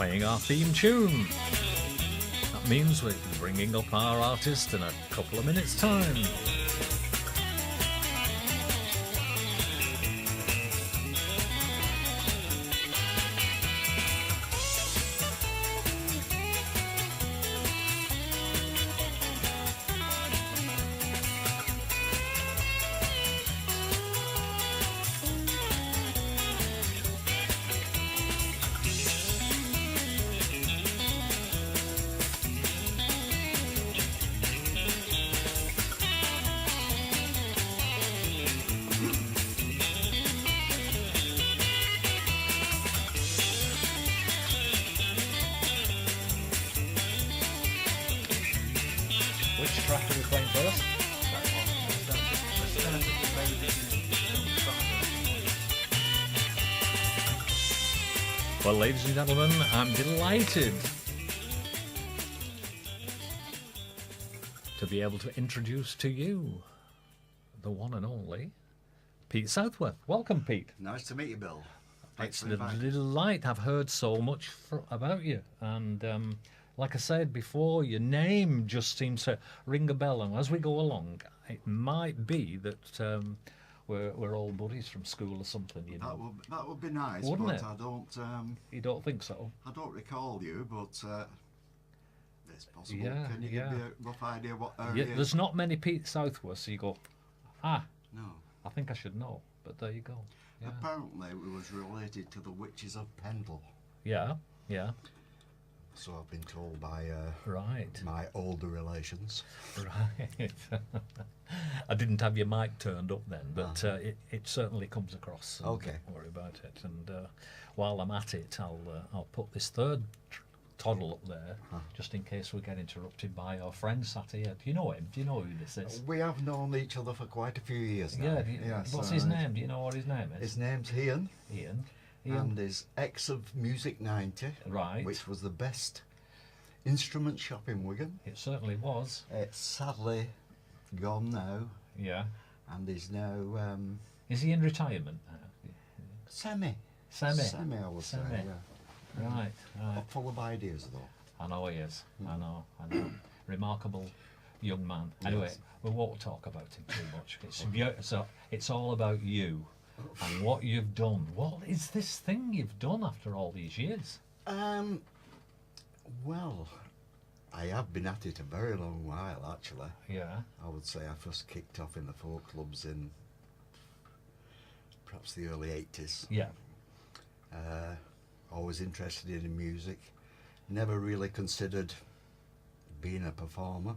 playing our theme tune. That means we're bringing up our artist in a couple of minutes' time. Well, ladies and gentlemen, I'm delighted to be able to introduce to you the one and only Pete Southworth. Welcome, Pete. Nice to meet you, Bill. It's a delight. I've heard so much about you, and like I said before, your name just seems to ring a bell, and as we go along, it might be that we're all buddies from school or something, you know. That would be nice, wouldn't but it? I don't. You don't think so? I don't recall you, but it's possible. Yeah, Can you give me a rough idea what Yeah, area? there's not many Pete Southworth, so you go, No. I think I should know, but there you go. Yeah, Apparently, we was related to the witches of Pendle. yeah. So I've been told by Right. my older relations. Right. I didn't have your mic turned up then, but it certainly comes across. Okay. Don't worry about it. And while I'm at it, I'll put this third toddle up there, just in case we get interrupted by our friend sat here. Do you know him? Do you know who this is? We have known each other for quite a few years now. Yeah. What's his name? Do you know what his name is? His name's Ian. Ian. And his ex of Music 90, Right. which was the best instrument shop in Wigan. It certainly was. It's sadly gone now, Yeah. and is now Is he in retirement now? semi, Semi. I would say. Semi. Yeah. Right. Not full of ideas though. I know he is. I know. Remarkable young man. Anyway, Yes. we won't talk about him too much. It's all about you and what you've done. What is this thing you've done after all these years? Well, I have been at it a very long while actually. Yeah. I would say I first kicked off in the folk clubs in perhaps the early 80s. Yeah. Always interested in music. Never really considered being a performer.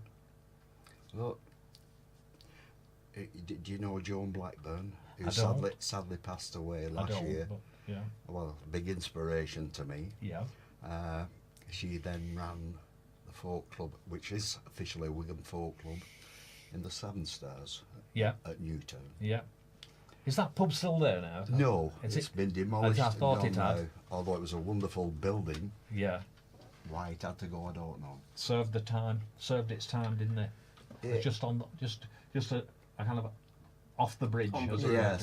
But do you know Joan Blackburn, who I don't. sadly passed away I last don't. year? But yeah. Well, big inspiration to me. Yeah. She then ran the folk club, which is officially Wigan Folk Club, in the Seven Stars Yeah. at Newtown. Yeah. Is that pub still there now? No, Is it's it? been demolished. I thought and it gone had. now. Although it was a wonderful building, Yeah. why it had to go, I don't know. Served its time, didn't it? Yeah. Just a kind of off the bridge. Was it? Yes,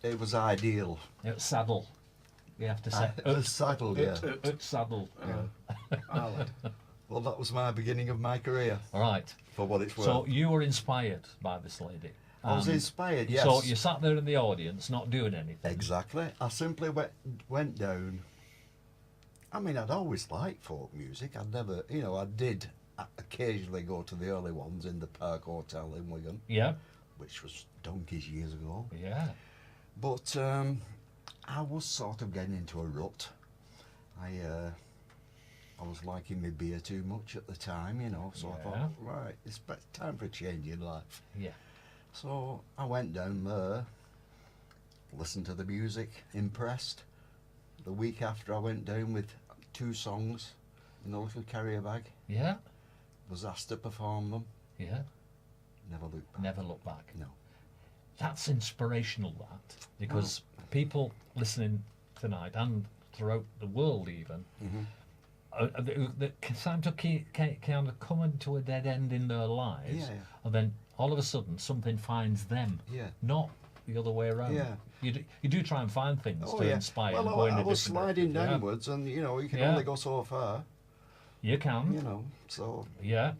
Yeah. it was ideal. It's Saddle. You have to say. The saddle, yeah. It's Saddle. Well, that was my beginning of my career, All right. for what it's worth. So you were inspired by this lady. I was inspired, yes. So you sat there in the audience, not doing anything. Exactly. I simply went down. I mean, I'd always liked folk music. I'd never, I did occasionally go to the early ones in the Park Hotel in Wigan, Yeah. which was donkeys years ago. Yeah. But I was sort of getting into a rut. I was liking my beer too much at the time, so I Yeah. thought, right, it's time for a change in life. Yeah. So I went down there, listened to the music, impressed. The week after I went down with 2 songs in a little carrier bag, Yeah. was asked to perform them, Yeah. never looked back. Never look back. No. That's inspirational, that, because people listening tonight and throughout the world even, that seem to kind of come to a dead end in their lives, Yeah. and then all of a sudden something finds them. Yeah. Not the other way around. Yeah. You do try and find things Oh, to yeah. inspire. Well, and go in I a was different sliding direction. downwards, and you know, you can Yeah. only go so far. You can. You know, so Yeah.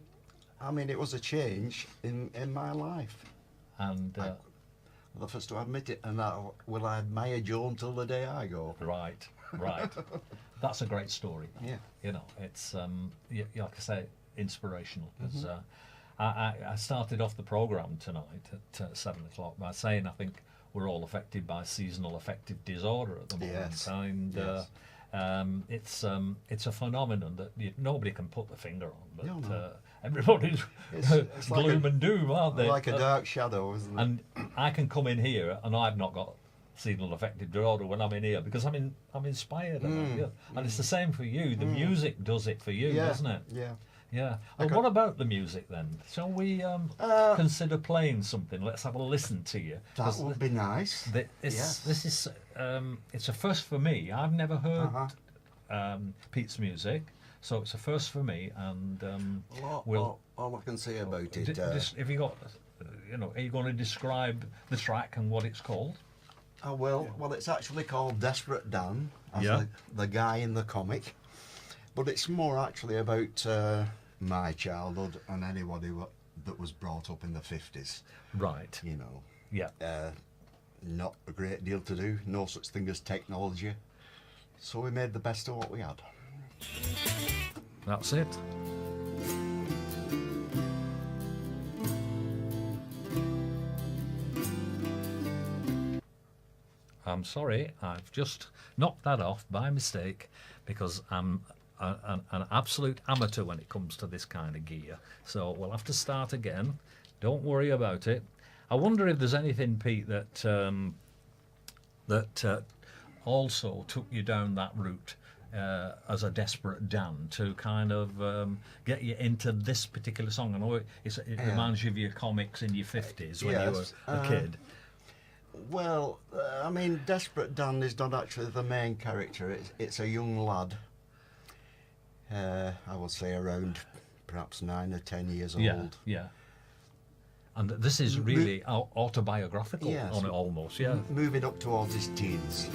I mean, it was a change in my life. And The first to admit it, and I admire Joan till the day I go. right. That's a great story. Yeah. You know, it's like I say, inspirational. Because I started off the program tonight at 7 o'clock by saying I think we're all affected by seasonal affective disorder at the moment, Yes. and Yes. it's a phenomenon that nobody can put the finger on, but No. everybody's It's like gloom and doom, aren't they? Like a dark shadow, isn't it? And I can come in here and I've not got seasonal affective disorder when I'm in here because I'm inspired. And it's the same for you. The music does it for you, Yeah. doesn't it? Yeah. Yeah. Well, what about the music then? Shall we consider playing something? Let's have a listen to you. That 'Cause would be nice. This is it's a first for me. I've never heard Pete's music, so it's a first for me. And All I can say about it. if you got, are you going to describe the track and what it's called? Well, it's actually called Desperate Dan, as Yeah. the guy in the comic. But it's more actually about my childhood and anybody that was brought up in the 50s. Right. You know, Yeah. not a great deal to do, no such thing as technology. So we made the best of what we had. That's it. I'm sorry, I've just knocked that off by mistake because I'm an absolute amateur when it comes to this kind of gear. So we'll have to start again. Don't worry about it. I wonder if there's anything, Pete, that also took you down that route as a desperate Dan to kind of get you into this particular song. I know it reminds you of your comics in your 50s when you were a kid. Well, I mean, Desperate Dan is not actually the main character. It's a young lad. I would say around perhaps 9 or 10 years old. Yeah. And this is really autobiographical Yes. on it almost, yeah. Moving up towards his teens.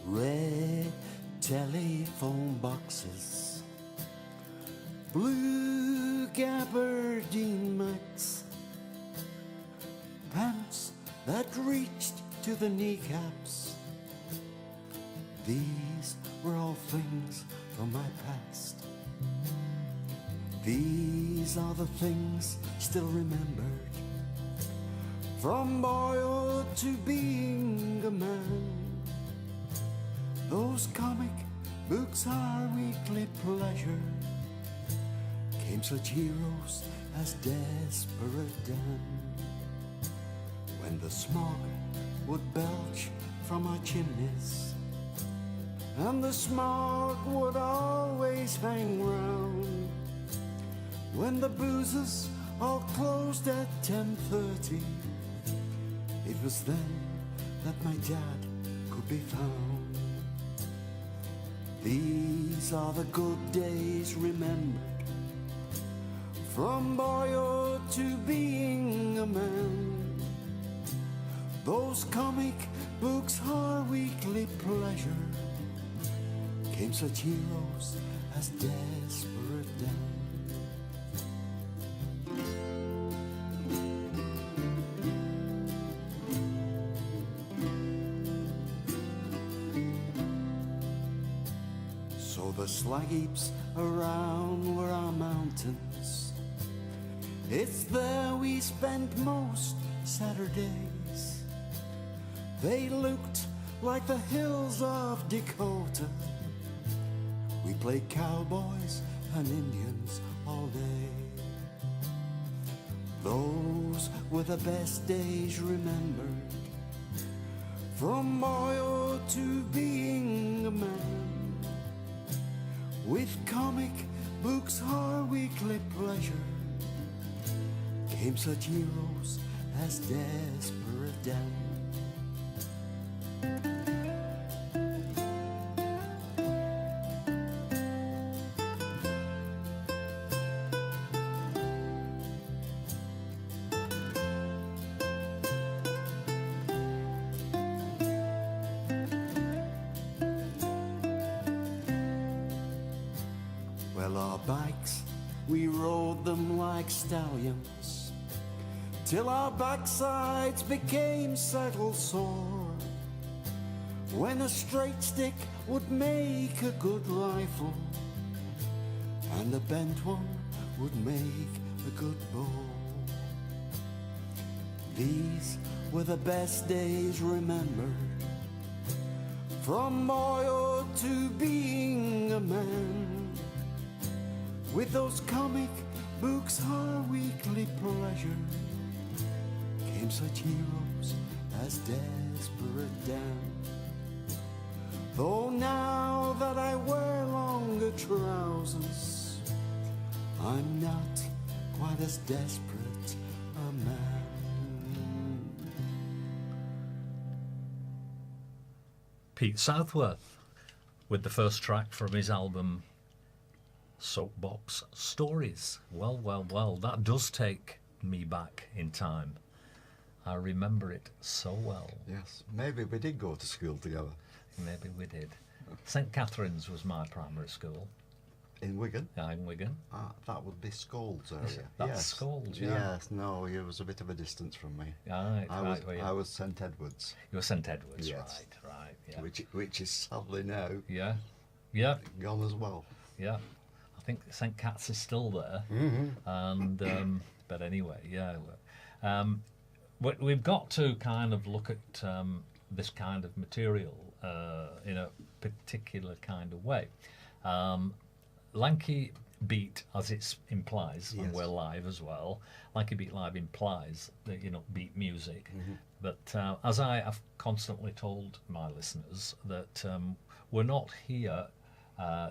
Red telephone boxes, blue gabardine mats, pants that reached to the kneecaps. These were all things from my past. These are the things still remembered, from boyhood to being a man. Those comic books are weekly pleasure. Came such heroes as Desperate Dan. When the smog would belch from our chimneys, and the smog would always hang round. When the boozers all closed at 10:30, it was then that my dad could be found. These are the good days remembered, from boyhood to being a man. Those comic books are weekly pleasure. Came such heroes as Desperate Dan. So the slag heaps around were our mountains. It's there we spent most Saturdays. They looked like the hills of Dakota. We played cowboys and Indians all day. Those were the best days remembered, from boyhood to being a man. With comic books our weekly pleasure, came such heroes as Desperate Dan. Well, our bikes, we rode them like stallions, till our backsides became saddle sore. When a straight stick would make a good rifle, and a bent one would make a good bow. These were the best days remembered, from boyhood to being a man. With those comic books our weekly pleasure, came such heroes as Desperate Dan. Though now that I wear longer trousers, I'm not quite as desperate a man. Pete Southworth with the first track from his album Soapbox Stories. Well, well, well, that does take me back in time. I remember it so well. Yes, maybe we did go to school together. Maybe we did. St Catherine's was my primary school. In Wigan? Yeah, in Wigan. Ah, that would be Scholes area. That's Scholes, yeah. Yes, no, it was a bit of a distance from me. Right, I was St Edward's. You were St Edward's, Yes. right, yeah. Which is sadly now Yeah, gone as well. yeah. I think St Cat's is still there. And but anyway, yeah. We've got to kind of look at this kind of material in a particular kind of way. Lanky Beat, as it implies, and Yes. we're live as well. Lanky Beat Live implies that beat music. But as I have constantly told my listeners, that we're not here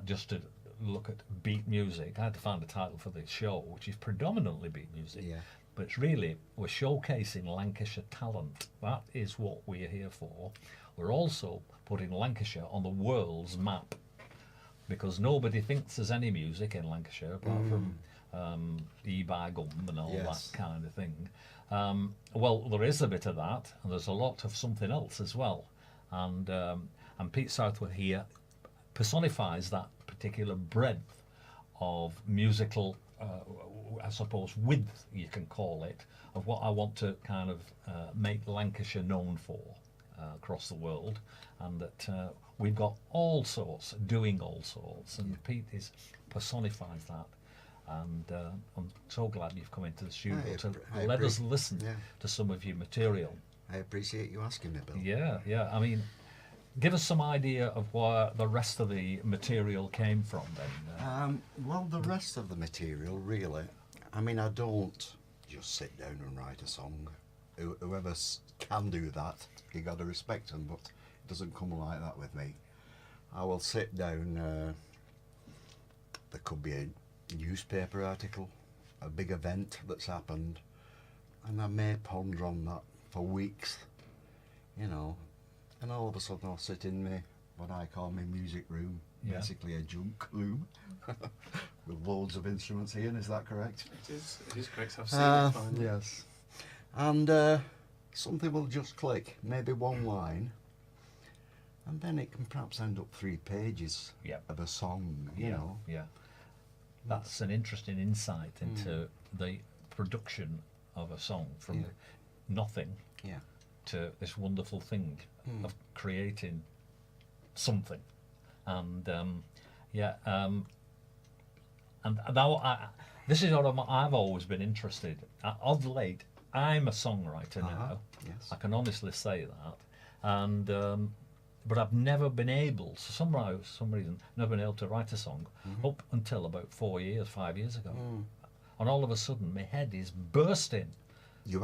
just to look at beat music. I had to find a title for the show, which is predominantly beat music. Yeah. But it's really, we're showcasing Lancashire talent. That is what we're here for. We're also putting Lancashire on the world's map, because nobody thinks there's any music in Lancashire apart from E-by Gum and all Yes. that kind of thing. Well, there is a bit of that, and there's a lot of something else as well. And Pete Southworth here personifies that particular breadth of musical, I suppose, width, you can call it, of what I want to kind of make Lancashire known for across the world, and that we've got all sorts, doing all sorts, and Pete personifies that. And I'm so glad you've come into the studio to let us listen to some of your material. I appreciate you asking me, Bill. Yeah. I mean, give us some idea of where the rest of the material came from then. Well, the rest of the material, really, I mean, I don't just sit down and write a song. Whoever can do that, you got to respect them, but it doesn't come like that with me. I will sit down, there could be a newspaper article, a big event that's happened, and I may ponder on that for weeks, and all of a sudden I'll sit in what I call my music room, basically a junk room, with loads of instruments here, is that correct? It is correct, I've seen it finally. Yes. And something will just click, maybe one line, and then it can perhaps end up 3 pages of a song, you know. Yeah. That's an interesting insight into the production of a song from nothing to this wonderful thing of creating something. And and now this is what I've always been interested. Of late, I'm a songwriter now. Yes. I can honestly say that. And but I've never been able, for some reason, never been able to write a song up until about 5 years ago. And all of a sudden, my head is bursting. You've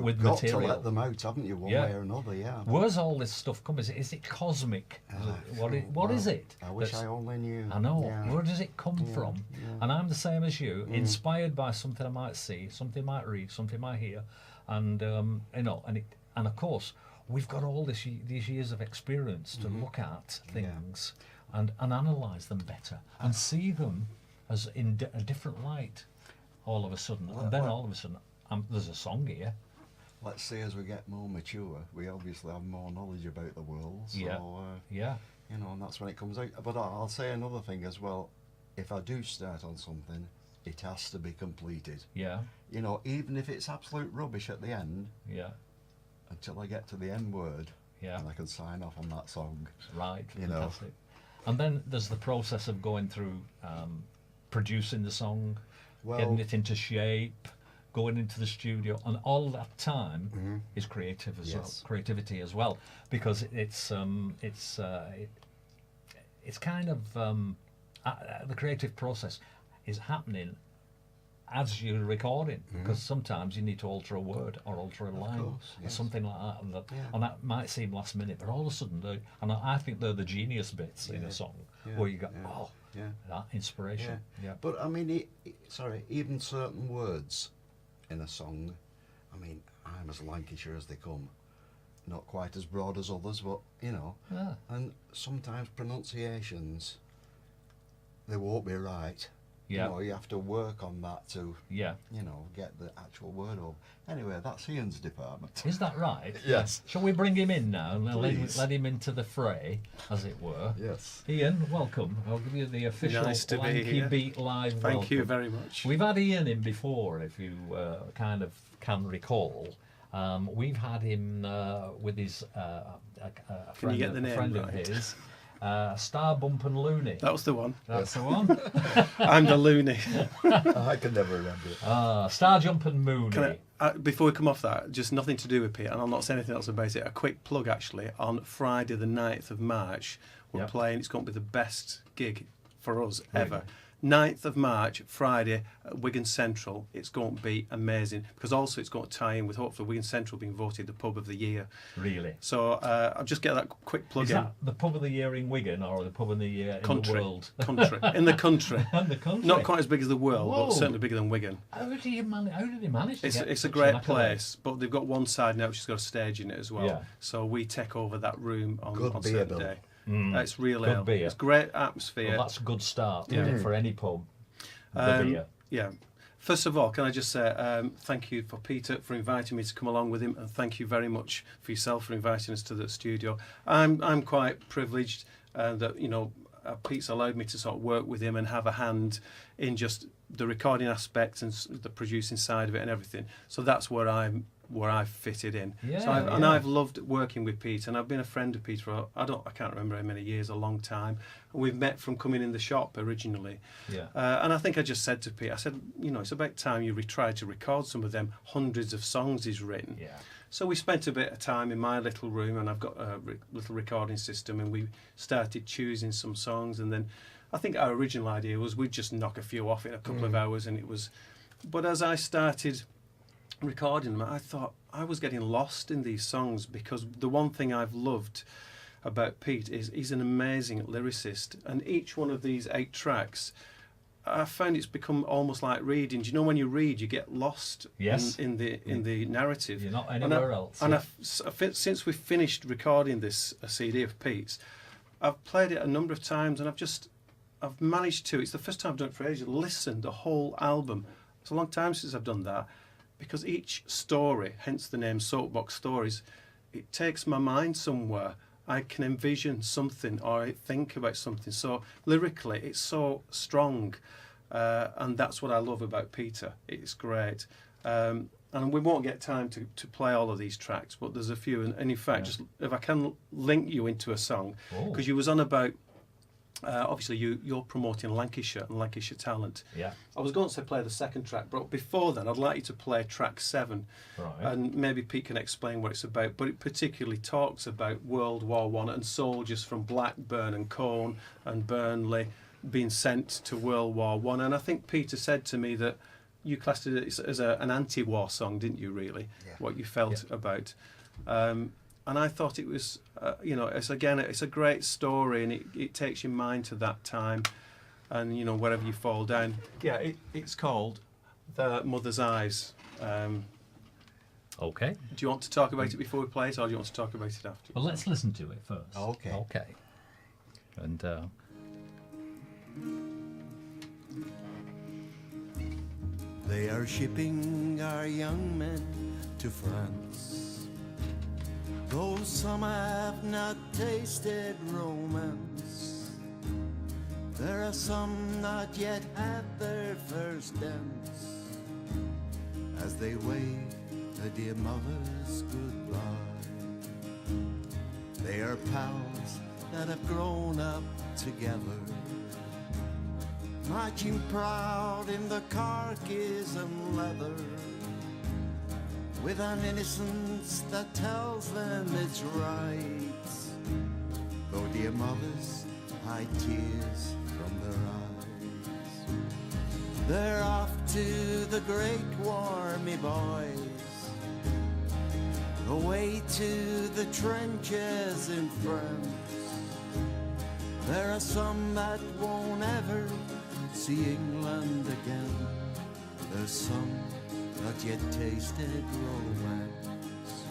with got material. to let them out, haven't you, one way or another, Where's all this stuff coming? Is it cosmic? What is it? I wish I only knew. I know. Where does it come from? And I'm the same as you, inspired by something I might see, something I might read, something I might hear, and and of course we've got all these years of experience to look at things and analyse them better and see them as in a different light. All of a sudden, and then all of a sudden, there's a song here. Let's say as we get more mature, we obviously have more knowledge about the world. So, Yeah. and that's when it comes out. But I'll say another thing as well. if I do start on something, it has to be completed. Yeah, You know, even if it's absolute rubbish at the end, yeah, until I get to the end word, yeah. and I can sign off on that song. Right, You know. fantastic. And then there's the process of going through producing the song, getting Well, it into shape, going into the studio, and all that time is creative as well, Yes. creativity as well, because it's kind of the creative process is happening as you're recording, because sometimes you need to alter a word or alter a line course, or yes. something like that, and Yeah. and that might seem last minute, but all of a sudden, and I think they're the genius bits in a song Yeah, where you go, yeah, oh, yeah. that inspiration. Yeah. But I mean, even certain words in a song, I mean, I'm as Lancashire as they come. Not quite as broad as others, but, you know. Ah. And sometimes pronunciations, they won't be right. Yeah. You know, you have to work on that to, Yeah. you know, get the actual word over. Anyway, that's Ian's department. Is that right? Yes. Shall we bring him in now and Please. let him into the fray, as it were? Yes. Ian, welcome. I'll give you the official Nice to be Lanky here. Beat live Thank welcome. you very much. We've had Ian in before, if you kind of can recall. We've had him with his a friend, you get the name friend of right? his, Star Bump and Looney. That was the one. That's the one. I'm the loony. I can never remember it. Star Jump and Mooney. Can before we come off that, just nothing to do with Pete, and I'll not say anything else about it. A quick plug, actually. On Friday, the 9th of March, we're Yep. playing. It's going to be the best gig for us ever. 9th of March, Friday, at Wigan Central. It's going to be amazing, because also it's going to tie in with, hopefully, Wigan Central being voted the pub of the year. Really? So I'll just get that quick plug Is in. that the pub of the year in Wigan or the pub of the year in Country. the world? Country. In the country. In the country? Not quite as big as the world, Whoa. but certainly bigger than Wigan. How did he manage to It's get a such great an accolade? place, but they've got one side now which has got a stage in it as well. Yeah. So we take over that room on Good beer, certain Bill. day. It's real Good ale. beer. It's great atmosphere. Well, that's a good start isn't it, for any pub. The beer. Yeah. First of all, can I just say thank you for Peter for inviting me to come along with him, and thank you very much for yourself for inviting us to the studio. I'm quite privileged that Pete's allowed me to sort of work with him and have a hand in just the recording aspect and the producing side of it and everything. So that's where I've fitted in. Yeah, And yeah. I've loved working with Pete, and I've been a friend of Pete for I can't remember how many years, a long time. And we've met from coming in the shop originally. Yeah. And I think I just said to Pete, I said, it's about time you try to record some of them hundreds of songs he's written. Yeah. So we spent a bit of time in my little room, and I've got a little recording system, and we started choosing some songs. And then I think our original idea was we'd just knock a few off in a couple of hours, and it was. But as I started recording them, I thought I was getting lost in these songs, because the one thing I've loved about Pete is he's an amazing lyricist, and each one of these 8 tracks, I found it's become almost like reading. Do you know when you read, you get lost Yes. in the narrative? You're not anywhere else. And since we've finished recording this CD of Pete's, I've played it a number of times, and I've managed to. It's the first time I've done it for ages. Listen the whole album. It's a long time since I've done that, because each story, hence the name Soapbox Stories, it takes my mind somewhere. I can envision something, or I think about something. So lyrically, it's so strong, and that's what I love about Peter. It's great. And we won't get time to play all of these tracks, but there's a few. And in fact, just if I can link you into a song, because you was on about, obviously you're promoting Lancashire and Lancashire talent. Yeah. I was going to say play the second track, but before then I'd like you to play track 7. Right. And maybe Pete can explain what it's about, but it particularly talks about World War One and soldiers from Blackburn and Colne and Burnley being sent to World War One. And I think Peter said to me that you classed it as an anti-war song, didn't you, really? Yeah. What you felt about. And I thought it was, it's a great story, and it takes your mind to that time, and wherever you fall down. Yeah, it's called The Mother's Eyes. Okay. Do you want to talk about it before we play it, or do you want to talk about it after? Well, let's listen to it first. Okay. Okay. And They are shipping our young men to France, though some have not tasted romance. There are some not yet had their first dance, as they wave their dear mothers goodbye. They are pals that have grown up together, marching proud in the carcass and leather, with an innocence that tells them it's right, though dear mothers hide tears from their eyes. They're off to the great war, me boys, away to the trenches in France. There are some that won't ever see England again. There's some not yet tasted romance.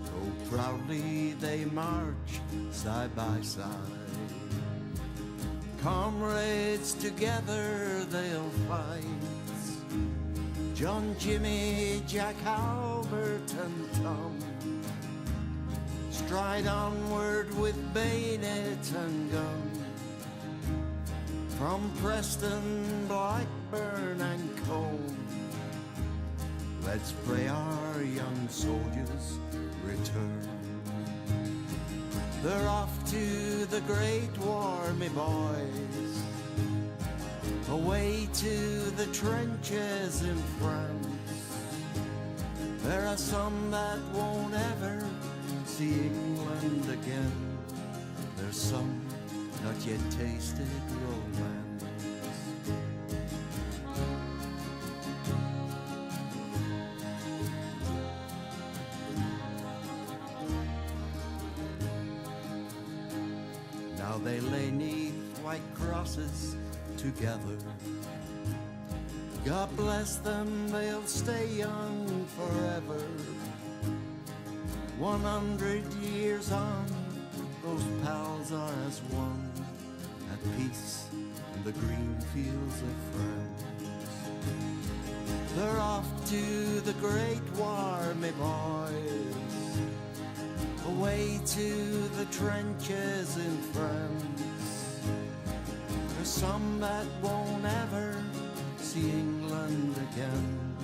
Oh, proudly they march side by side. Comrades together they'll fight. John, Jimmy, Jack, Albert and Tom stride onward with bayonet and gun. From Preston, Blackburn and Combe, let's pray our young soldiers return. They're off to the great war, me boys, away to the trenches in France. There are some that won't ever see England again. There's some not yet tasted romance. Now they lay 'neath white crosses together. God bless them, they'll stay young forever. 100 years on, those pals are as one, at peace in the green fields of France. They're off to the great war, me boys, away to the trenches in France. There's some that won't ever see England again.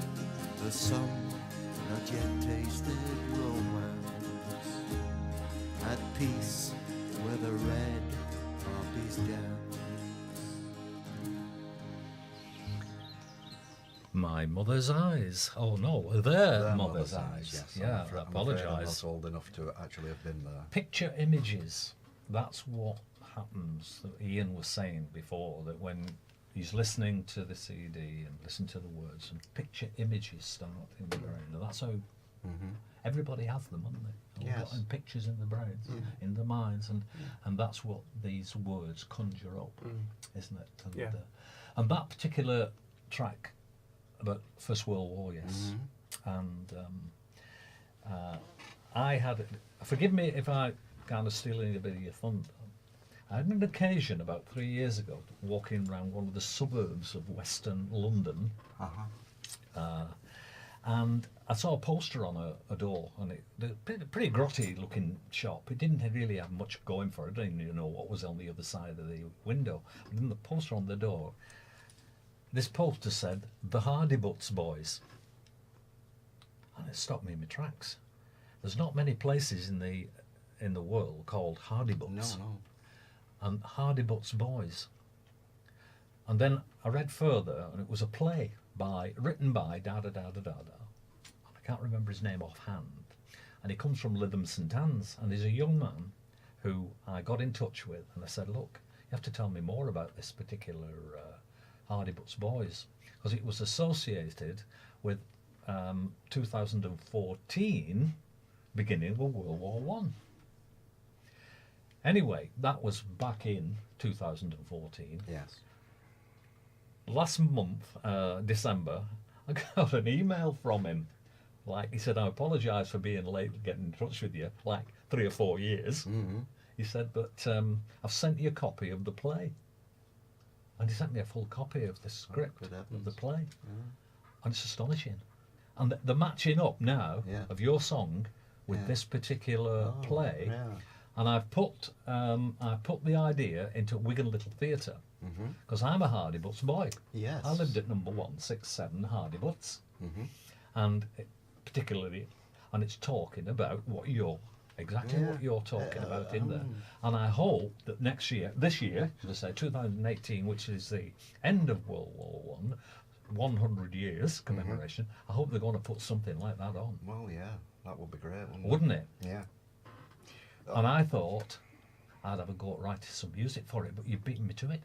There's some not yet tasted romance, at peace where the red poppies dance. My mother's eyes. Oh no, their mother's eyes. Yes, Yeah, I'm afraid I'm apologise. not old enough to actually have been there. Picture images. That's what happens. That Ian was saying before, that when he's listening to the CD and listen to the words, and picture images start in the brain. And that's how everybody has them, haven't they? All got Yes. pictures in the brains, in their minds, and that's what these words conjure up, isn't it? And, Yeah. And that particular track about First World War, yes. And I had, forgive me if I kind of steal a bit of your thunder, I had an occasion about 3 years ago walking around one of the suburbs of Western London, and I saw a poster on a door, and pretty grotty looking shop. It didn't really have much going for it. I didn't even know what was on the other side of the window. But then the poster on the door, this poster said, "The Hardy Butts Boys." And it stopped me in my tracks. There's not many places in the world called Hardy Butts. No. And Hardy Butts Boys. And then I read further, and it was a play written by da-da-da-da-da-da. And I can't remember his name offhand. And he comes from Lytham St Anne's, and he's a young man who I got in touch with, and I said, look, you have to tell me more about this particular Hardy Butts Boys, because it was associated with 2014 beginning of World War One. Anyway, that was back in 2014. Yes. Last month, December, I got an email from him. Like, he said, I apologise for being late getting in touch with you, like 3 or 4 years. He said, but I've sent you a copy of the play. And he sent me a full copy of the script of the play. And it's astonishing. And the matching up now of your song with this particular play, And I've put the idea into Wigan Little Theatre because I'm a Hardy Butts boy. Yes. I lived at number 167 Hardy Butts, and particularly, and it's talking about what you're what you're talking about in there. And I hope that this year, should I say, 2018, which is the end of World War One, 100 years commemoration. I hope they're going to put something like that on. Well, yeah, that would be great, Wouldn't it? Yeah. And I thought I'd have a go at writing some music for it, but you've beaten me to it.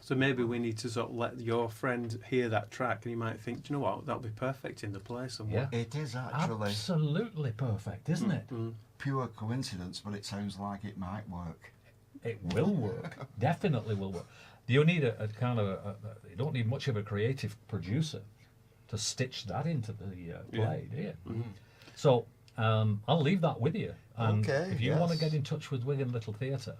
So maybe we need to sort of let your friend hear that track, and he might think, do you know what, that'll be perfect in the play somewhere. Yeah. It is actually Absolutely perfect, isn't it? pure coincidence, but it sounds like it might work. It will work. Definitely will work. You need a kind of you don't need much of a creative producer to stitch that into the play, do you? So I'll leave that with you. And Okay, if you want to yes. get in touch with Wigan Little Theatre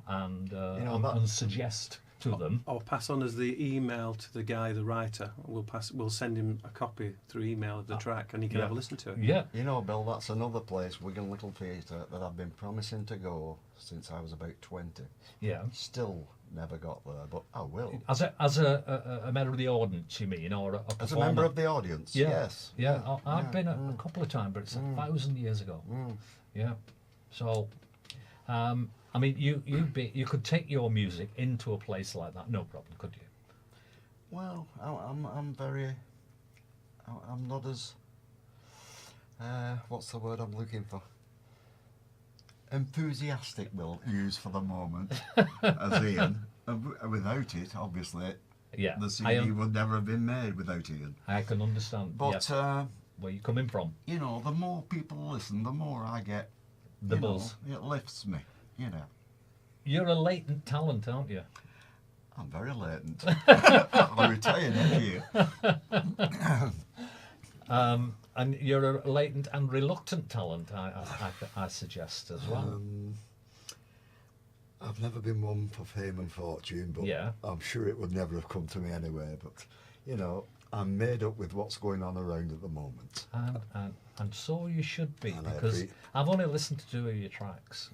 and and suggest to them, I'll pass on as the email to the guy, the writer. We'll send him a copy through email of the track, and he can have a listen to it. yeah, You know, Bill, that's another place, Wigan Little Theatre, that I've been promising to go since I was about 20. yeah. Still never got there, but I will. As a member of the audience, you mean, or a performer? As a member of the audience, Yeah. yes. Yeah, I've been a couple of times, but it's 1,000 years ago. Yeah. So, I mean, you could take your music into a place like that, no problem, could you? Well, I'm not as what's the word I'm looking for? Enthusiastic, we'll use for the moment, as Ian. Without it, obviously, Yeah. the CD would never have been made without Ian. I can understand. But Where you coming from? you know, the more people listen, the more I get. The you know, buzz. it lifts me. You know, You're a latent talent, aren't you? I'm very latent. I'll retire next year. And you're a latent and reluctant talent, I suggest as well. I've never been one for fame and fortune, but Yeah. I'm sure it would never have come to me anyway. But, you know, I'm made up with what's going on around at the moment. And so you should be, And I because agree. I've only listened to 2 of your tracks.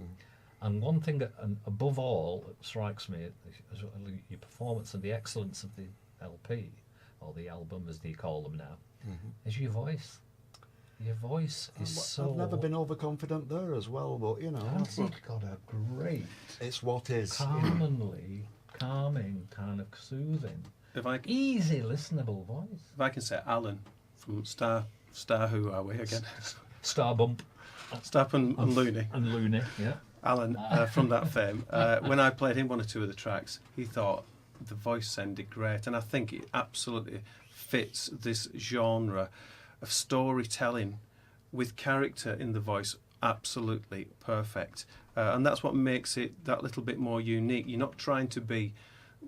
And one thing, and above all, that strikes me is your performance and the excellence of the LP, or the album as they call them now, is your voice. Your voice is so... I've never been overconfident there as well, but, you know, Has it got a great, it's what is. calming, kind of soothing, If I easy listenable voice. if I can say Alan from Star, who are we again? Starbump Stapp and Looney. and Looney, yeah. Alan from that fame. When I played him 1 or 2 of the tracks, he thought the voice sounded great, and I think it absolutely fits this genre of storytelling with character in the voice absolutely perfect. And that's what makes it that little bit more unique. You're not trying to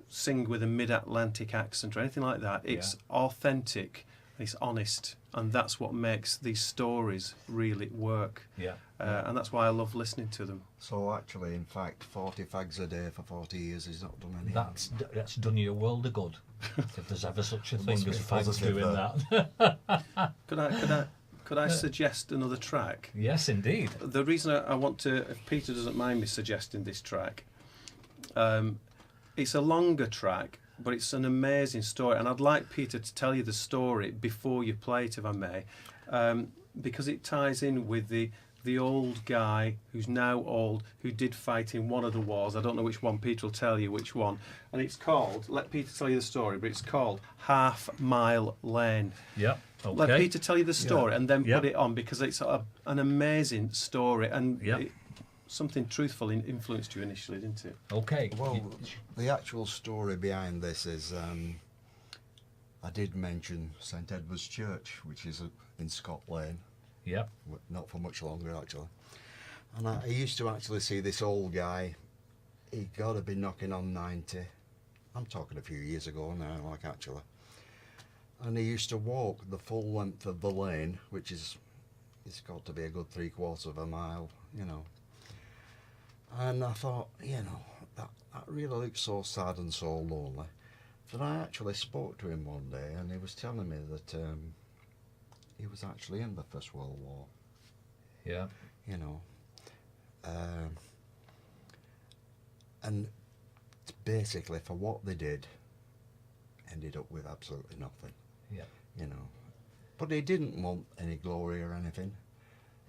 sing with a mid-Atlantic accent or anything like that. It's authentic, it's honest, and that's what makes these stories really work. Yeah. And that's why I love listening to them. So actually, in fact, 40 fags a day for 40 years is not done anything. That's done you a world of good. If there's ever such a thing must as be fags positive doing there. that. Could I suggest another track? Yes, indeed. The reason I want to, if Peter doesn't mind me suggesting this track, it's a longer track, but it's an amazing story, and I'd like Peter to tell you the story before you play it, if I may, because it ties in with the old guy who's now old, who did fight in one of the wars. I don't know which one. Peter will tell you which one. And it's called, let Peter tell you the story, but it's called Half Mile Lane. Yeah. Okay. Let Peter tell you the story and then Yeah. put it on, because it's an amazing story, and Yeah. something truthful influenced you initially, didn't it? Okay. Well, the actual story behind this is I did mention St Edward's Church, which is in Scott Lane, Yeah. not for much longer actually. And I used to actually see this old guy. He got to be knocking on 90. I'm talking a few years ago now, like actually. And he used to walk the full length of the lane, which is, it's got to be a good 3/4 of a mile, you know. And I thought, you know, that really looks so sad and so lonely. That I actually spoke to him one day, and he was telling me that he was actually in the First World War, Yeah. you know. And basically, for what they did, ended up with absolutely nothing, Yeah. you know. But he didn't want any glory or anything.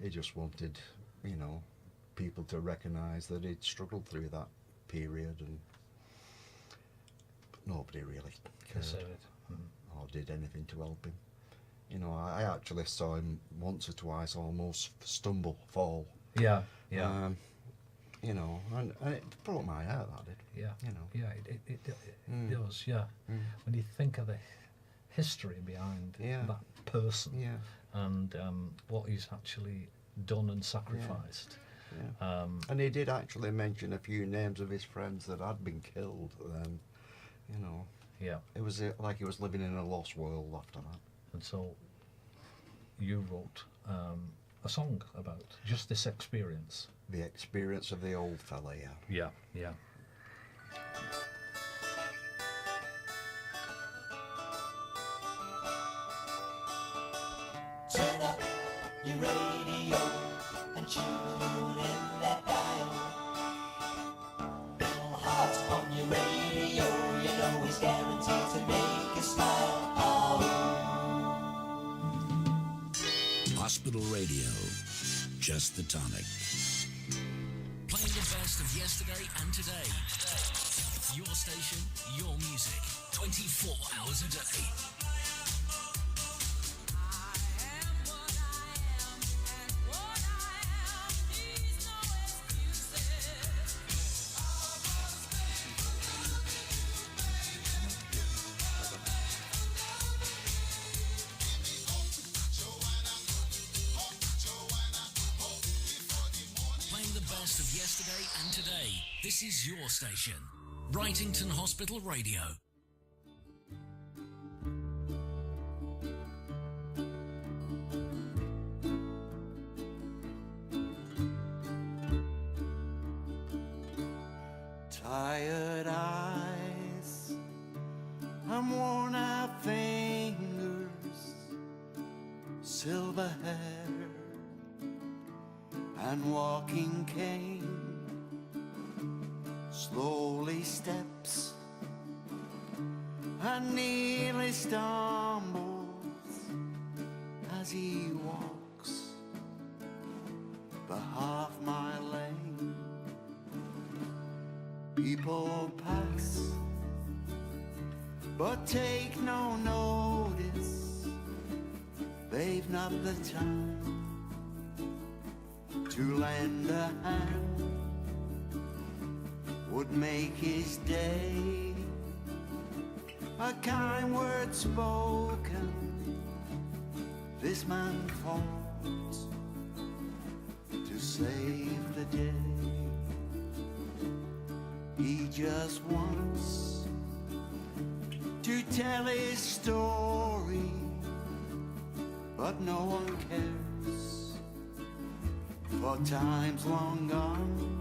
He just wanted, you know, people to recognise that he'd struggled through that period, and but nobody really cared Consider it. or did anything to help him. You know, I actually saw him once or twice almost fall. Yeah. Yeah. You know, and it broke my heart, that did. Yeah, You know. yeah, it does. Yeah, when you think of the history behind Yeah. that person Yeah. and what he's actually done and sacrificed. Yeah. And he did actually mention a few names of his friends that had been killed. Then, you know, Yeah, it was like he was living in a lost world after that. and so you wrote a song about just this experience. The experience of the old fella, yeah. Yeah, yeah. Turn up your radio and tune in that dial. Bill Hart on your radio, you know he's guaranteed to make you smile. Hospital Radio, just the tonic. Playing the best of yesterday and today. Your station, your music, 24 hours a day. Of yesterday and today. This is your station, Wrightington Hospital Radio. Tired eyes and worn out fingers, silver hair and walking cane, slowly steps and nearly stumbles as he walks the half-mile lane. People pass but take no notice, they've not the time to lend a hand, would make his day. A kind word spoken, this man fought to save the day. He just wants to tell his story, but no one cares, for time's long gone.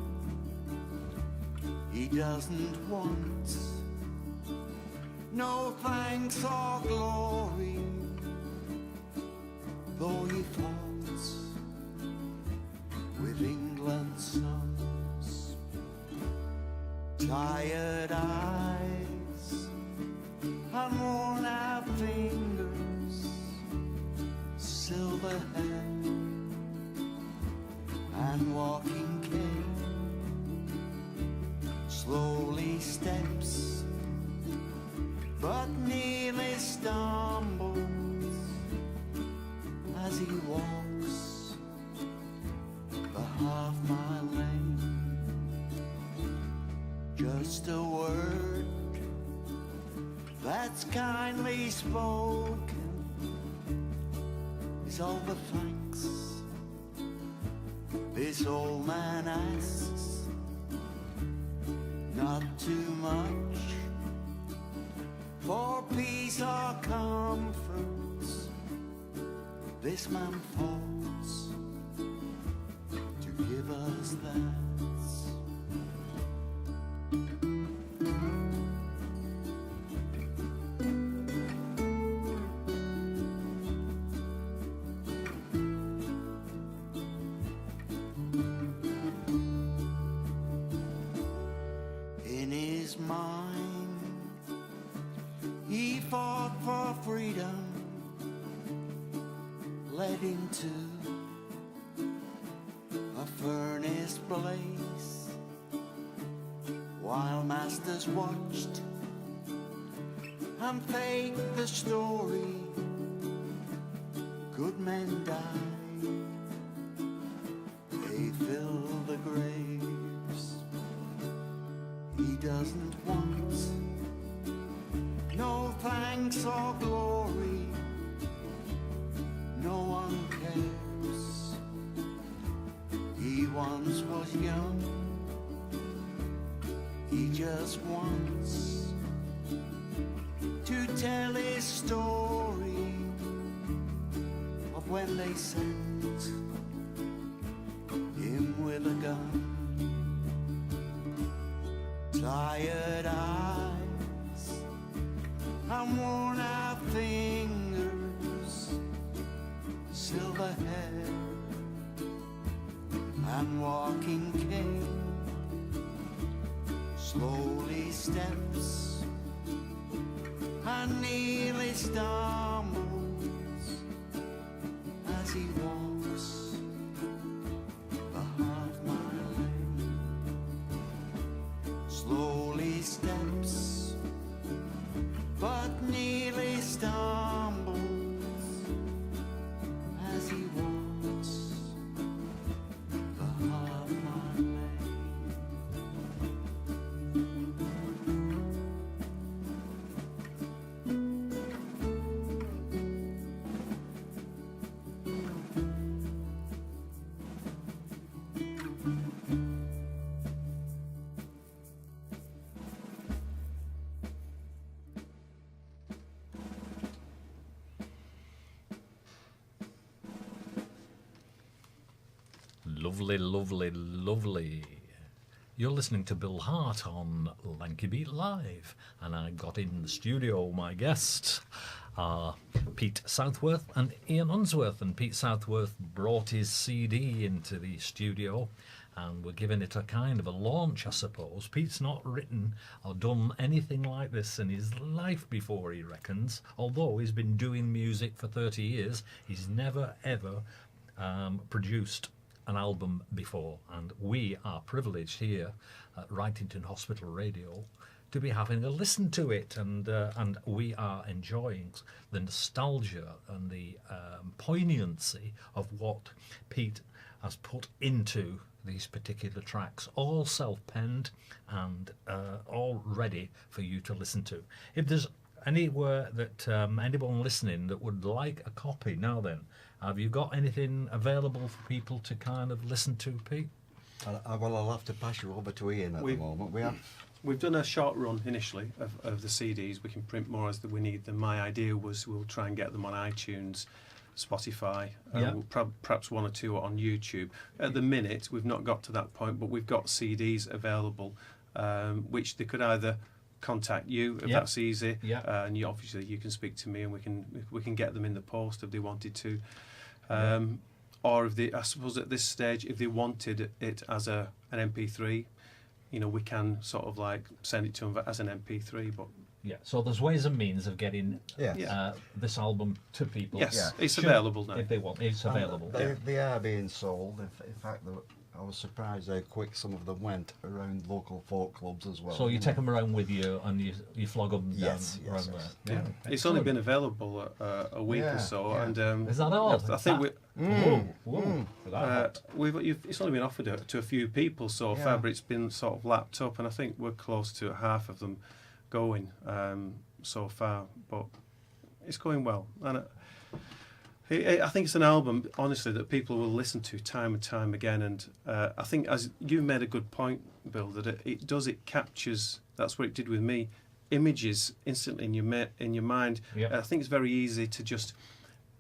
He doesn't want no thanks or glory, though he fought with England's sons. Tired eyes and worn out fingers, silver hair and walking cane, slowly steps but nearly stumbles as he walks the half-mile lane. Just a word that's kindly spoken is all the thanks this old man asks. Not too much for peace or comforts, this man falls to give us that. lace while masters watched and faked the story. Good men die, they fill the graves. He doesn't want no thanks or glory. No one cares. He once was young. He just wants to tell his story of when they sent him with a gun. Tired eyes and worn out fingers, silver hair and walking cane, slowly steps and nearly stumbles as he walks the half-mile. Slowly steps but nearly stumbles as he walks the half-mile. Lovely, lovely, lovely. You're listening to Bill Hart on Lanky Beat Live, and I got in the studio. My guests are Pete Southworth and Ian Unsworth, and Pete Southworth brought his CD into the studio, and we're giving it a kind of a launch, I suppose. Pete's not written or done anything like this in his life before, he reckons. Although he's been doing music for 30 years, he's never ever produced an album before, and we are privileged here at Wrightington Hospital Radio to be having a listen to it, and we are enjoying the nostalgia and the poignancy of what Pete has put into these particular tracks, all self-penned and all ready for you to listen to. If there's anywhere that anyone listening that would like a copy, now then, have you got anything available for people to kind of listen to, Pete? Well, I'll have to pass you over to Ian at the moment. We've done a short run initially of the CDs. We can print more as we need them. My idea was we'll try and get them on iTunes, Spotify, we'll perhaps one or two on YouTube. At the minute, we've not got to that point, but we've got CDs available, which they could either contact you if that's easy, and you obviously you can speak to me, and we can get them in the post if they wanted to, or if they, I suppose at this stage, if they wanted it as an MP3, you know, we can sort of like send it to them as an MP3. But so there's ways and means of getting this album to people. Yes, it's available now if they want. It's available. They are being sold. In fact, I was surprised how quick some of them went around local folk clubs as well. So you take them around with you and you flog them down around there. Yeah. It's only been available a week or so, and is that all? I think it's only been offered to a few people so far, but it's been sort of lapped up, and I think we're close to half of them going so far. But it's going well, and I think it's an album, honestly, that people will listen to time and time again. And I think, as you made a good point, Bill, that it captures. That's what it did with me. Images instantly in your mind. I think it's very easy to just,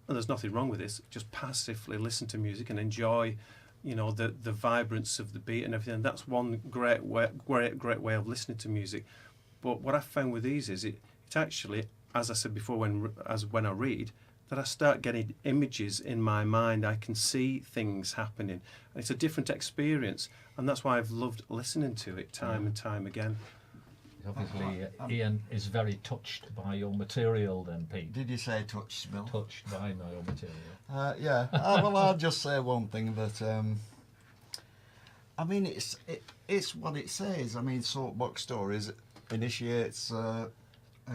and there's nothing wrong with this, just passively listen to music and enjoy, you know, the vibrance of the beat and everything. And that's one great way of listening to music. But what I found with these is it actually, as I said before, when I read, that I start getting images in my mind. I can see things happening. And it's a different experience, and that's why I've loved listening to it time and time again. Obviously, Ian is very touched by your material then, Pete. Did you say touched, Bill? Touched by your material. Well, I'll just say one thing, that I mean, it's what it says. I mean, Soapbox Stories initiates a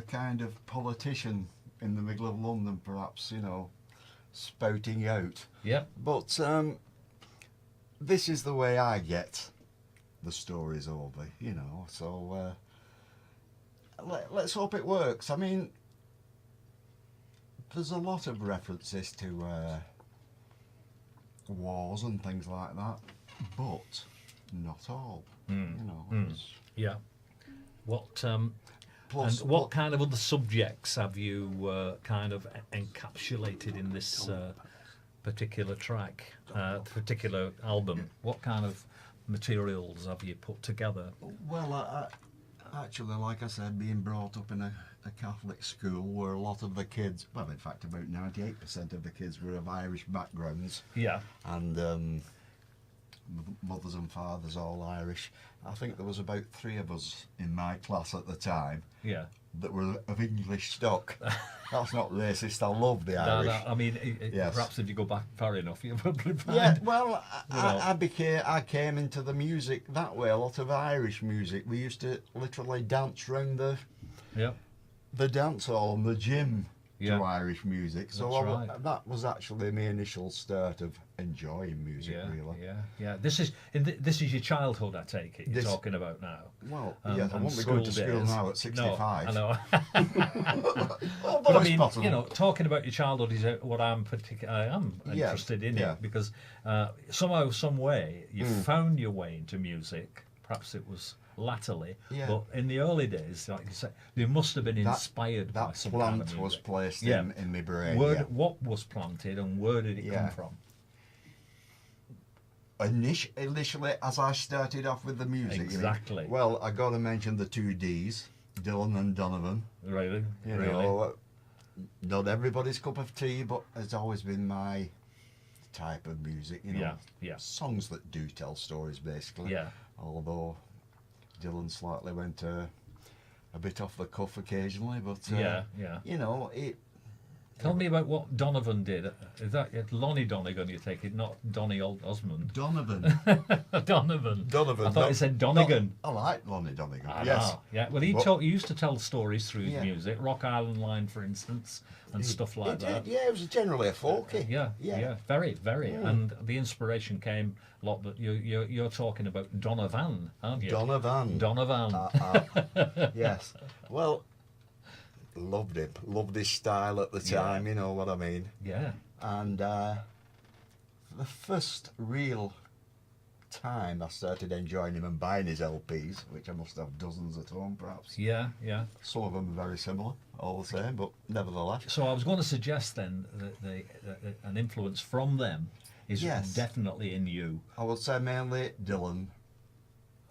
kind of politician in the middle of London, perhaps, you know, spouting out. Yeah. But this is the way I get the stories over, you know. So let's hope it works. I mean, there's a lot of references to wars and things like that, but not all. You know. Yeah. What Plus, and what kind of other subjects have you kind of encapsulated in this particular track, particular album? What kind of materials have you put together? Well, actually, like I said, being brought up in a Catholic school where a lot of the kids, well, in fact, about 98% of the kids were of Irish backgrounds. Yeah. And mothers and fathers all Irish. I think there was about 3 of us in my class at the time. Yeah. That were of English stock. That's not racist. I love the Irish. No, I mean, Yes. perhaps if you go back far enough, you'll probably find. Yeah, well, you know. I came into the music that way. A lot of Irish music. We used to literally dance round Yeah. the dance hall and the gym Yeah. to Irish music. So That's right. that was actually my initial start of enjoying music, Yeah, really. yeah. This is your childhood, I take it. You're This- talking about now. Well, yes, I and won't be going to school school days. now at 65. No, I know. Although But I it's mean, possible. you know, talking about your childhood is what I am Yeah, interested in yeah. it, because somehow, some way, you found your way into music. Perhaps it was latterly, Yeah. but in the early days, like you say, you must have been inspired by That some plant kind of music. was placed Yeah. in my brain. Where, yeah. What was planted and where did it come Yeah. from? Initially, as I started off with the music, you mean? Exactly. Well, I got to mention the 2 Ds, Dylan and Donovan. Really, You really. know, not everybody's cup of tea, but it's always been my type of music. You know, Yeah, yeah. songs that do tell stories, basically. Yeah. Although Dylan slightly went a bit off the cuff occasionally, but Yeah. you know, Tell me about what Donovan did. Is that Lonnie Donegan, you take it, not Donny Osmond? Donovan. Donovan. Donovan. I thought you said Donegan. I like Lonnie Donegan. I Yes. know. Yeah. Well, he used to tell stories through his music, Rock Island Line, for instance, and stuff like that. Yeah, it was generally a folky. Yeah, very, very. And the inspiration came a lot. But you're talking about Donovan, aren't you? Donovan. Donovan. Yes. Well, loved him. Loved his style at the time, you know what I mean. Yeah. And the first real time I started enjoying him and buying his LPs, which I must have dozens at home perhaps. Yeah. Some of them are very similar, all the same, but nevertheless. So I was going to suggest then that an influence from them is Yes. definitely in you, I would say mainly Dylan,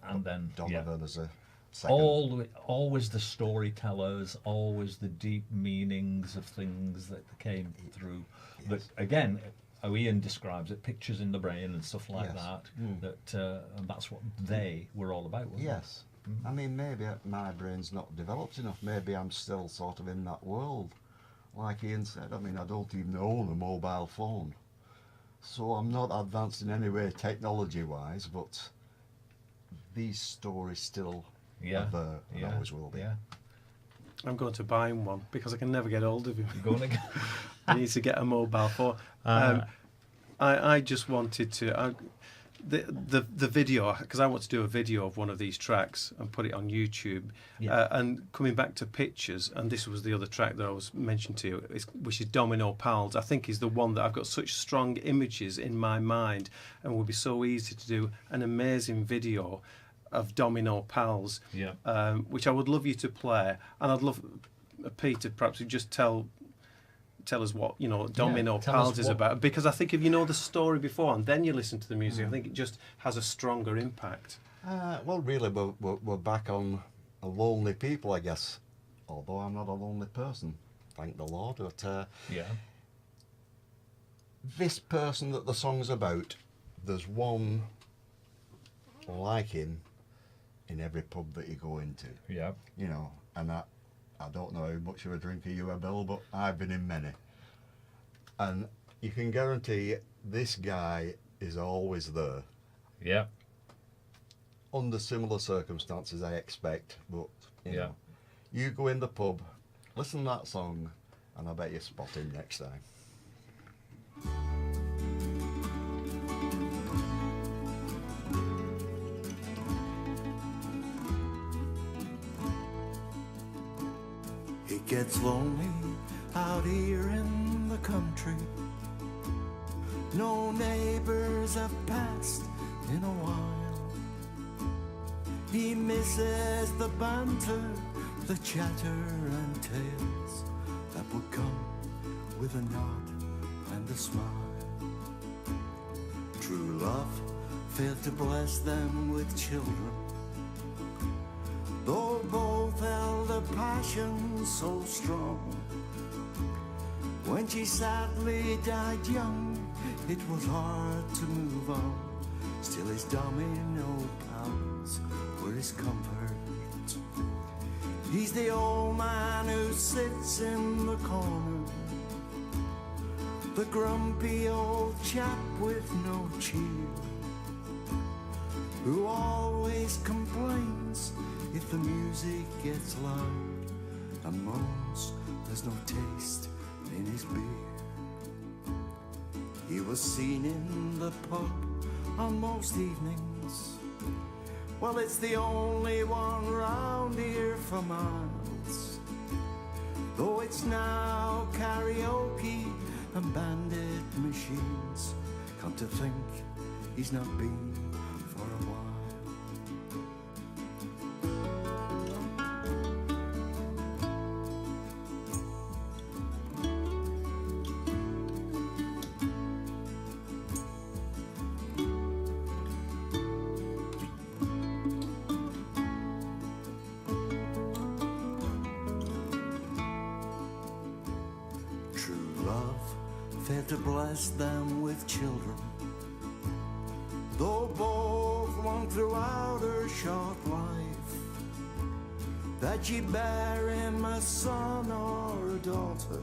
and then Donovan as a second. always the storytellers, always the deep meanings of things that came through. That again, how Ian describes it, pictures in the brain and stuff like Yes. that. And that's what they were all about. Wasn't Yes. I mean, maybe my brain's not developed enough. Maybe I'm still sort of in that world. Like Ian said, I mean, I don't even own a mobile phone. So I'm not advanced in any way technology-wise, but these stories still are there and always will be. Yeah. I'm going to buy him one because I can never get hold of him. You're going to. He needs to get a mobile phone. I just wanted to the video, because I want to do a video of one of these tracks and put it on YouTube. Yeah. And coming back to pictures, and this was the other track that I was mentioned to you, which is Domino Pals. I think is the one that I've got such strong images in my mind, and would be so easy to do an amazing video of Domino Pals. Yeah. Which I would love you to play, and I'd love Peter perhaps to just tell us what Domino tell Pals us is what- about, because I think if you know the story before and then you listen to the music, I think it just has a stronger impact. Well, really, we're back on a lonely people, I guess. Although I'm not a lonely person, thank the Lord. But Yeah. this person that the song's about, there's one like him in every pub that you go into. Yeah. You know, and I don't know how much of a drinker you are, Bill, but I've been in many. And you can guarantee this guy is always there. Yeah. under similar circumstances, I expect. But you Yeah. know, you go in the pub, listen to that song, and I bet you spot him next time. It gets lonely out here in the country. No neighbors have passed in a while. He misses the banter, the chatter and tales that would come with a nod and a smile. True love failed to bless them with children, though both held a passion so strong. When she sadly died young, it was hard to move on. Still his domino pals were his comfort. He's the old man who sits in the corner, the grumpy old chap with no cheer, who always complains if the music gets loud, and moans there's no taste in his beer. He was seen in the pub on most evenings. Well, it's the only one round here for miles, though it's now karaoke and bandit machines. Come to think, he's not been for a while. Failed to bless them with children, though both long throughout her short life, that she bear him a son or a daughter.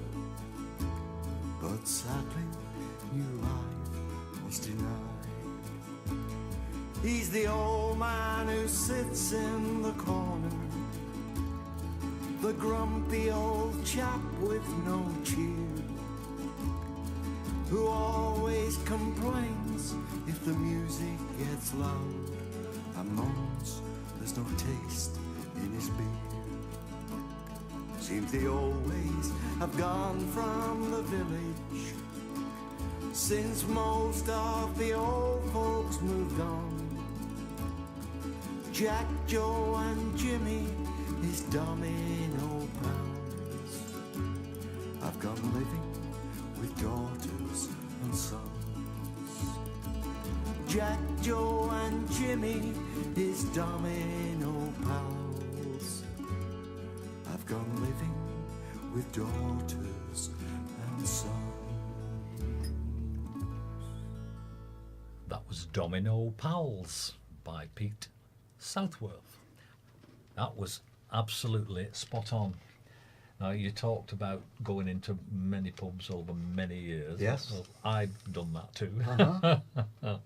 But sadly, new life was denied. He's the old man who sits in the corner, the grumpy old chap with no cheer, who always complains if the music gets loud, and moans there's no taste in his beer. Seems they always have gone from the village, since most of the old folks moved on. Jack, Joe and Jimmy, his domino pals, have gone living with daughters and sons. Jack, Joe and Jimmy, his domino pals, have gone living with daughters and sons. That was Domino Pals by Pete Southworth. That was absolutely spot on. Now, you talked about going into many pubs over many years. Yes. Well, I've done that too. Uh-huh.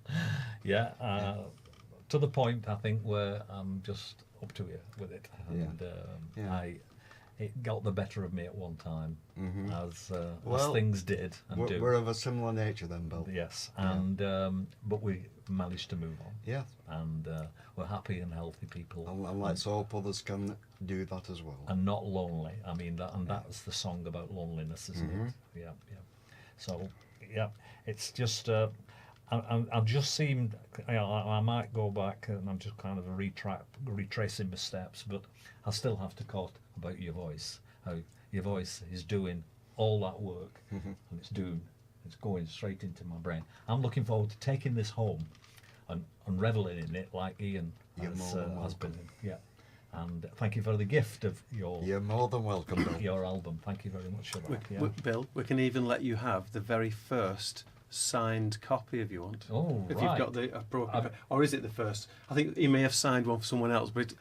Yeah, to the point, I think, where I'm just up to here with it. And Yeah. it got the better of me at one time, as Well, things did and do. We're of a similar nature then, Bill. Yes, and but we managed to move on. Yeah. And we're happy and healthy people. And let's hope others can do that as well. And not lonely. I mean, that's the song about loneliness, isn't it? Yeah, yeah. So, yeah, it's just, I've just seemed, I might go back and I'm just kind of retracing my steps, but I still have to talk about your voice. How your voice is doing all that work, and it's going straight into my brain. I'm looking forward to taking this home and reveling in it like Ian has been. Yeah. And thank you for the gift of You're more than welcome, Bill. your album. Thank you very much for that. Bill, we can even let you have the very first signed copy if you want. Oh, if right. you've got the broken, or is it the first? I think he may have signed one for someone else, but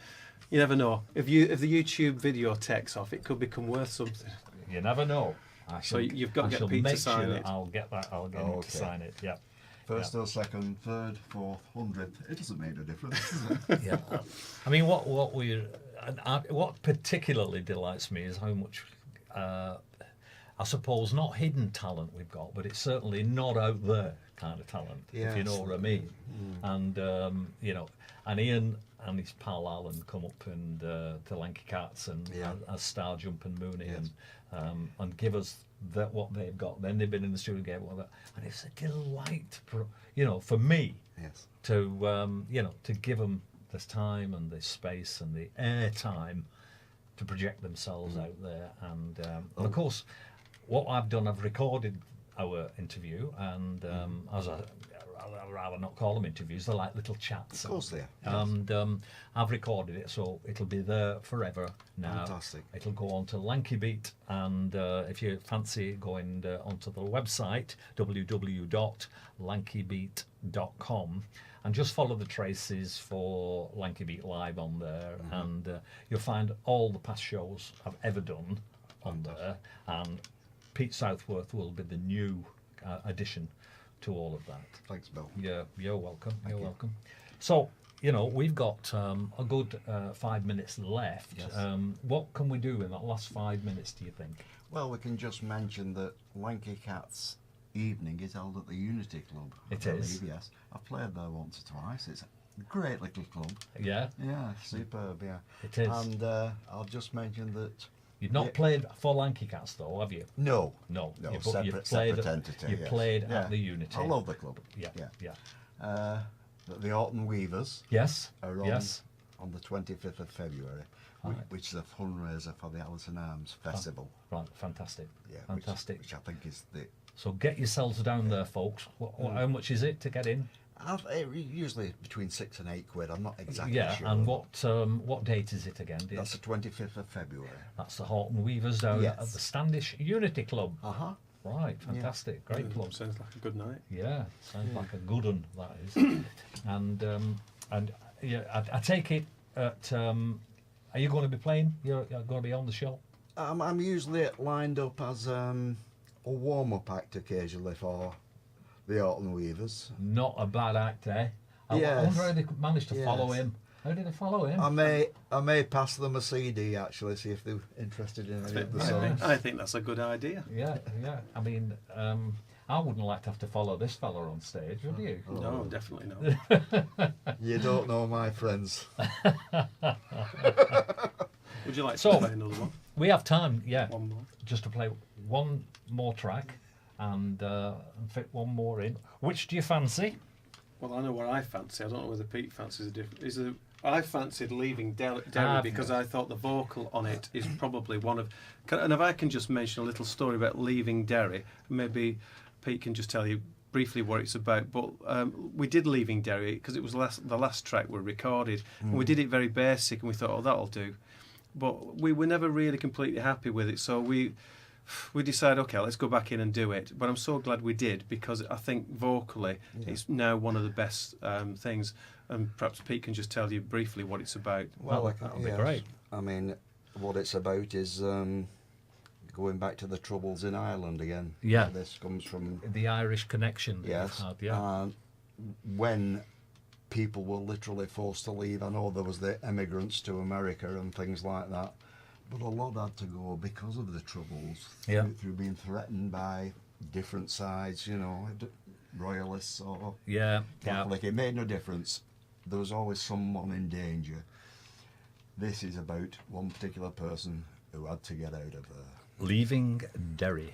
you never know. If the YouTube video takes off, it could become worth something. You never know. So you've got to get Pete to sign it. I'll get that. I'll get him to sign it. Yeah. First or second, third, fourth, 100th. It doesn't make a difference, does it? Yeah. I mean, what particularly delights me is how much, I suppose, not hidden talent we've got, but it's certainly not out there kind of talent, if you know what I mean. And and Ian and his pal Alan come up and the Lanky Cats and as Star Jump and Mooney and give us what they've got. Then they've been in the studio together, and it's a delight, for me, to to give them this time and this space and the air time to project themselves out there. And of course, what I've done, I've recorded our interview, and as I'd rather not call them interviews, they're like little chats. Of course they are. And I've recorded it, so it'll be there forever now. Fantastic. It'll go on to Lanky Beat, and if you fancy going onto the website, www.lankybeat.com, and just follow the traces for Lanky Beat Live on there, and you'll find all the past shows I've ever done on there, and Pete Southworth will be the new addition to all of that. Thanks, Bill. Yeah, you're welcome. You're welcome. So, we've got a good 5 minutes left. Yes. What can we do in that last 5 minutes, do you think? Well, we can just mention that Lanky Cats evening is held at the Unity Club. I Is? believe, yes. I've played there once or twice. It's a great little club. Yeah? Yeah, superb, yeah. It is. And I'll just mention that... You've not played for Lanky Cats, though, have you? No. No. No, You've separate entity. You've yes. played Yeah. at the Unity. I love the club. Yeah. The Autumn Weavers Yes. are on, Yes. on the 25th of February, Right. which is a fundraiser for the Alison Arms Festival. Right, fantastic. Yeah, Fantastic. Which I think is the... So get yourselves down there, folks. How much is it to get in? Usually between 6 and 8 quid. I'm not exactly Yeah, sure. and what date is it again? dear? That's the 25th of February. That's the Horton Weavers down Yes. at the Standish Unity Club. Uh-huh. Right, fantastic, great club. Sounds like a good night. Yeah, sounds like a good one, that is. and yeah, I take it at. Are you going to be playing? You're going to be on the show? I'm usually lined up as a warm-up act occasionally for the Autumn Weavers. Not a bad act, eh? I Yes. wonder how they managed to follow Yes. him. How did they follow him? I may pass them a CD actually, see if they're interested in any of the songs. I think that's a good idea. Yeah. I mean, I wouldn't like to have to follow this fella on stage, would you? No, definitely not. You don't know my friends. Would you like to So- play another one? We have time, yeah, One more. just to play one more track and fit one more in. Which do you fancy? Well, I know what I fancy. I don't know whether Pete fancies a different. I fancied Leaving Derry because I thought the vocal on it is probably one of. And if I can just mention a little story about Leaving Derry, maybe Pete can just tell you briefly what it's about. But we did Leaving Derry because it was the last track we recorded, and we did it very basic, and we thought, oh, that'll do. But we were never really completely happy with it, so we decided, okay, let's go back in and do it. But I'm so glad we did, because I think vocally it's now one of the best things. And perhaps Pete can just tell you briefly what it's about. Well, That'll be great. I mean, what it's about is going back to the Troubles in Ireland again. Yeah. This comes from... The Irish connection that Yes. you've had, yeah. When people were literally forced to leave, I know there was the emigrants to America and things like that, but a lot had to go because of the Troubles, through being threatened by different sides, royalists or Catholic. It made no difference. There was always someone in danger. This is about one particular person who had to get out of there. Leaving Derry.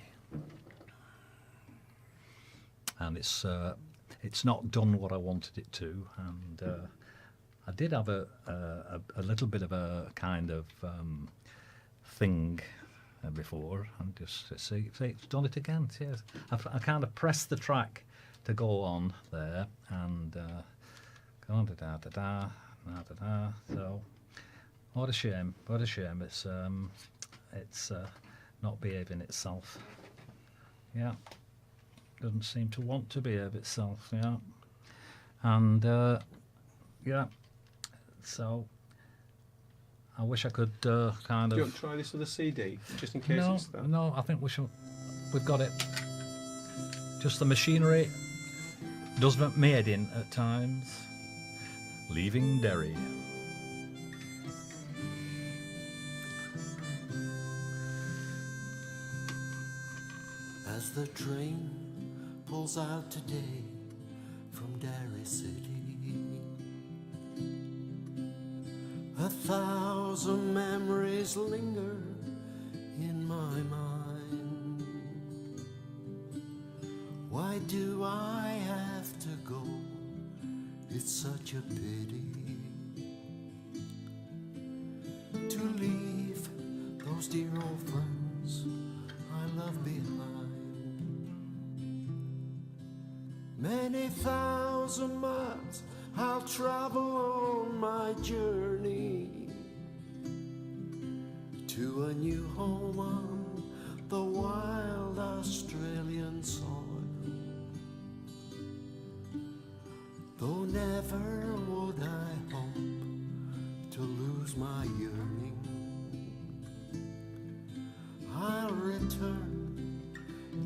And it's not done what I wanted it to, and I did have a little bit of a kind of thing before, and just see it's done it again. Yes, I kind of pressed the track to go on there, and go on da da da da da da. So what a shame! What a shame! It's not behaving itself. Yeah. Doesn't seem to want to behave itself, yeah. And, so I wish I could kind Do you of... want to try this with a CD, just in case No, it's that? I think we've got it. Just the machinery does made in at times, leaving Derry. As the train pulls out today from Derry City, 1,000 memories linger in my mind. Why do I have to go? It's such a pity to leave those dear old friends I love behind. Many thousand miles I'll travel on my journey to a new home on the wild Australian soil. Though never would I hope to lose my yearning, I'll return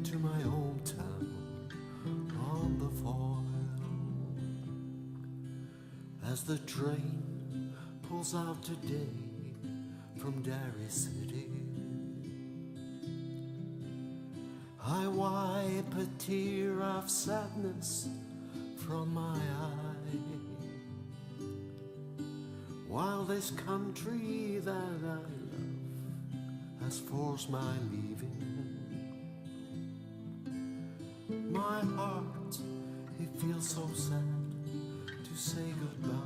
to my hometown on the foil. As the train pulls out today from Derry City, I wipe a tear of sadness from my eye, while this country that I love has forced my leaving. My heart, it feels so sad to say goodbye.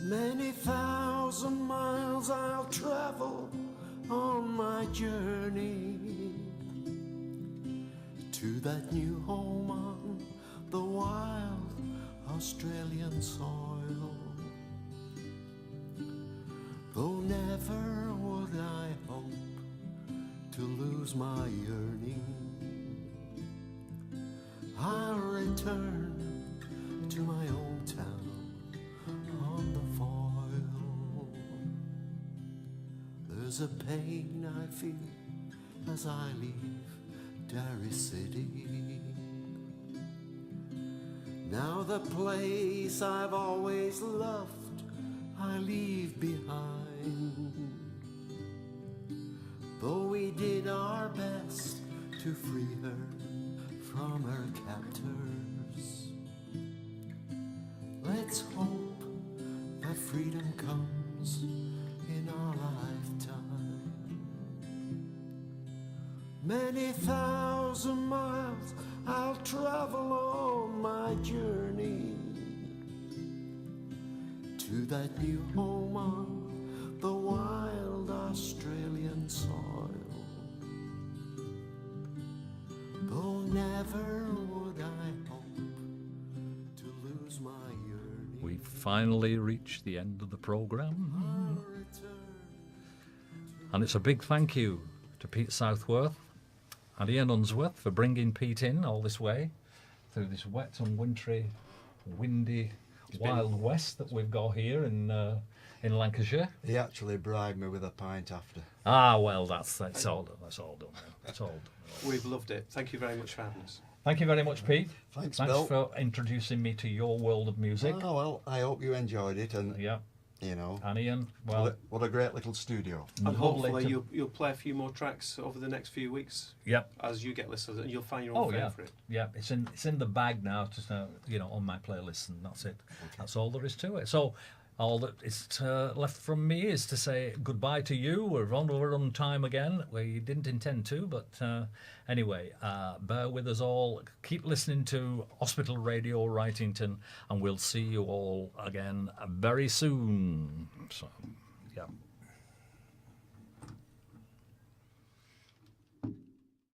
Many thousand miles I'll travel on my journey to that new home on the wild Australian soil. Though never would I hope to lose my yearning, I'll return to my hometown on the foil. There's a pain I feel as I leave Derry City. Now the place I've always loved I leave behind. Though we did our best to free her from her captors, let's hope that freedom comes in our lifetime. Many thousand miles I'll travel on my journey to that new home on the wild Australian soil. Though never would I hope to lose my yearning. We've finally reached the end of the programme. I'll return And it's a big thank you to Pete Southworth and Ian Unsworth for bringing Pete in all this way through this wet and wintry, windy Wild West that we've got here in Lancashire. He actually bribed me with a pint after. Ah, well, that's all done. That's all done. That's all done. We've loved it. Thank you very much for having us. Thank you very much, Pete. Thanks, Bill. for introducing me to your world of music. Oh, well, I hope you enjoyed it, and Yeah, you know, and Ian, well, what a great little studio. And lovely hopefully to- you'll play a few more tracks over the next few weeks Yep. as you get listeners, and you'll find your own favourite. Yeah, it's in the bag now, just on my playlist, and that's it. That's all there is to it. So all that is left from me is to say goodbye to you. We're on time again. We didn't intend to, but anyway, bear with us all. Keep listening to Hospital Radio Wrightington, and we'll see you all again very soon. So, yeah.